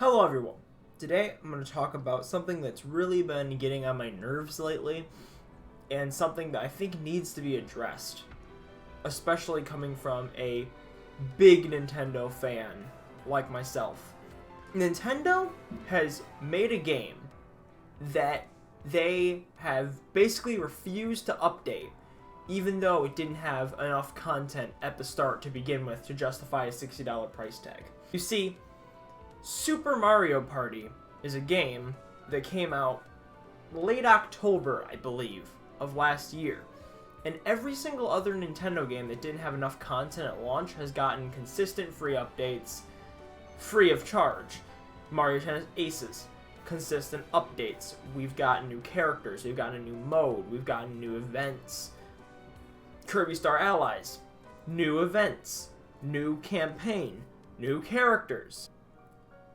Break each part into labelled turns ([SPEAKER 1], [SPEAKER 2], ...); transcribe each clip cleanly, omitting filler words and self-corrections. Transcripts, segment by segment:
[SPEAKER 1] Hello everyone. Today I'm going to talk about something that's really been getting on my nerves lately and something that I think needs to be addressed, especially coming from a big Nintendo fan like myself. Nintendo has made a game that they have basically refused to update, even though it didn't have enough content at the start to begin with to justify a $60 price tag. You see, Super Mario Party is a game that came out late October, I believe, of last year. And every single other Nintendo game that didn't have enough content at launch has gotten consistent free updates, free of charge. Mario Tennis Aces, consistent updates. We've gotten new characters, we've gotten a new mode, we've gotten new events. Kirby Star Allies, new events, new campaign, new characters.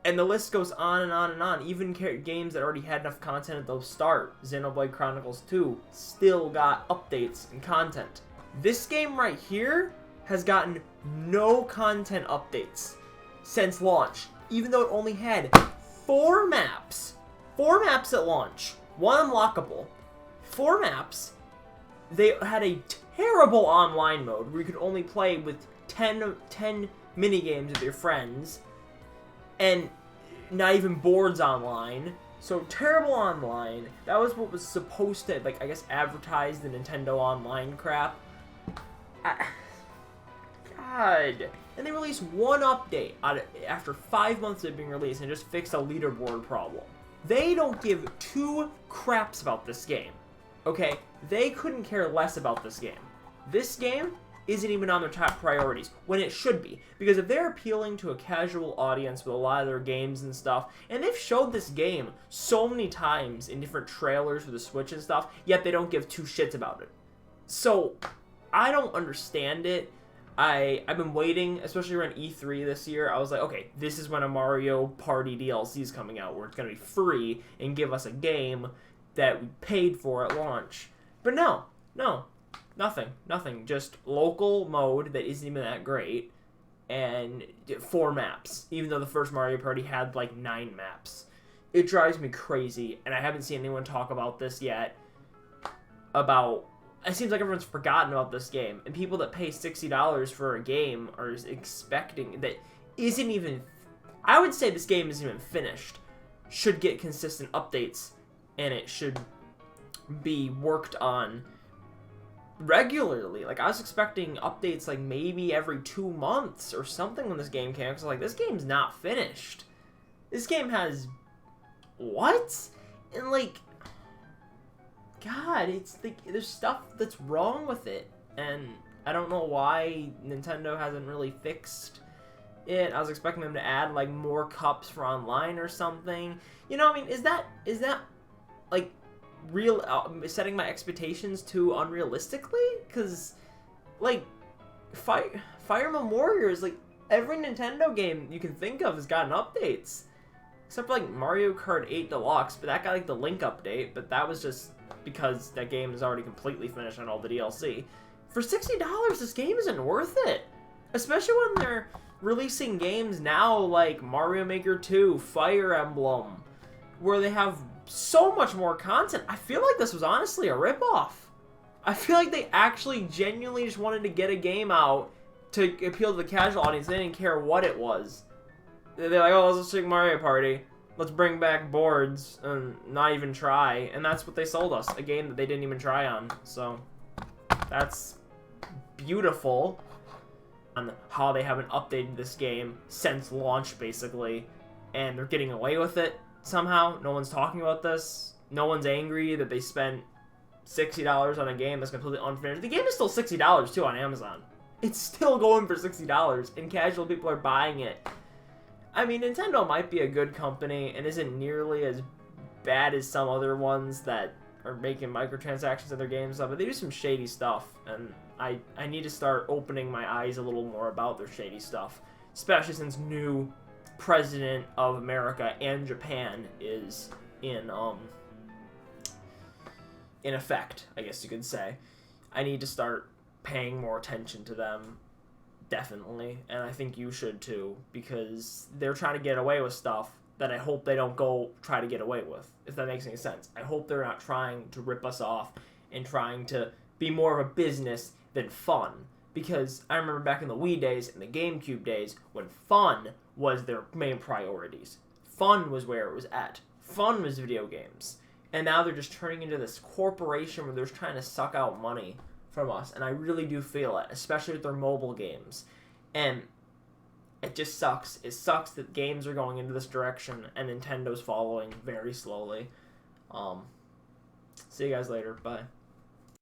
[SPEAKER 1] And the list goes on and on and on. Even games that already had enough content at the start, Xenoblade Chronicles 2, still got updates and content. This game right here has gotten no content updates since launch, even though it only had 4 maps. 4 maps at launch. 1 unlockable. 4 maps. They had a terrible online mode where you could only play with 10 minigames with your friends. And not even boards online. So terrible online. That was what was supposed to, like, I guess, advertise the Nintendo Online crap. God. And they released 1 update after 5 months of being released and just fixed a leaderboard problem. They don't give 2 craps about this game. Okay? They couldn't care less about this game. This game isn't even on their top priorities, when it should be. Because if they're appealing to a casual audience with a lot of their games and stuff, and they've showed this game so many times in different trailers for the Switch and stuff, yet they don't give 2 shits about it. So, I don't understand it. I've been waiting, especially around E3 this year. I was like, okay, this is when a Mario Party DLC is coming out, where it's going to be free and give us a game that we paid for at launch. But no. Nothing. Just local mode that isn't even that great, and 4 maps, even though the first Mario Party had like 9 maps. It drives me crazy, and I haven't seen anyone talk about this yet. It seems like everyone's forgotten about this game, and people that pay $60 for a game are expecting that isn't even. I would say this game isn't even finished. Should get consistent updates, and it should be worked on regularly. Like, I was expecting updates like maybe every 2 months or something when this game came, because like, this game's not finished. This game has what? And like, God, it's like there's stuff that's wrong with it, and I don't know why Nintendo hasn't really fixed it. I was expecting them to add like more cups for online or something. You know, I mean, is that like real setting my expectations too unrealistically? Because like Fire Emblem Warriors, like every Nintendo game you can think of has gotten updates, except for like Mario Kart 8 Deluxe, but that got like the Link update, but that was just because that game is already completely finished on all the DLC. For $60, this game isn't worth it, especially when they're releasing games now like Mario Maker 2, Fire Emblem, where they have so much more content. I feel like this was honestly a ripoff. I feel like they actually genuinely just wanted to get a game out to appeal to the casual audience. They didn't care what it was. They're like, oh, let's take Mario Party. Let's bring back boards and not even try. And that's what they sold us, a game that they didn't even try on. So, that's beautiful on how they haven't updated this game since launch, basically. And they're getting away with it. Somehow, no one's talking about this. No one's angry that they spent $60 on a game that's completely unfinished. The game is still $60 too on Amazon. It's still going for $60, and casual people are buying it. I mean, Nintendo might be a good company and isn't nearly as bad as some other ones that are making microtransactions in their games, but they do some shady stuff, and I need to start opening my eyes a little more about their shady stuff, especially since new president of America and Japan is in effect, I guess you could say. I need to start paying more attention to them, definitely, and I think you should too, because they're trying to get away with stuff that I hope they don't go try to get away with, if that makes any sense. I hope they're not trying to rip us off and trying to be more of a business than fun. Because I remember back in the Wii days and the GameCube days when fun was their main priorities. Fun was where it was at. Fun was video games. And now they're just turning into this corporation where they're just trying to suck out money from us. And I really do feel it, especially with their mobile games. And it just sucks. It sucks that games are going into this direction and Nintendo's following very slowly. See you guys later. Bye.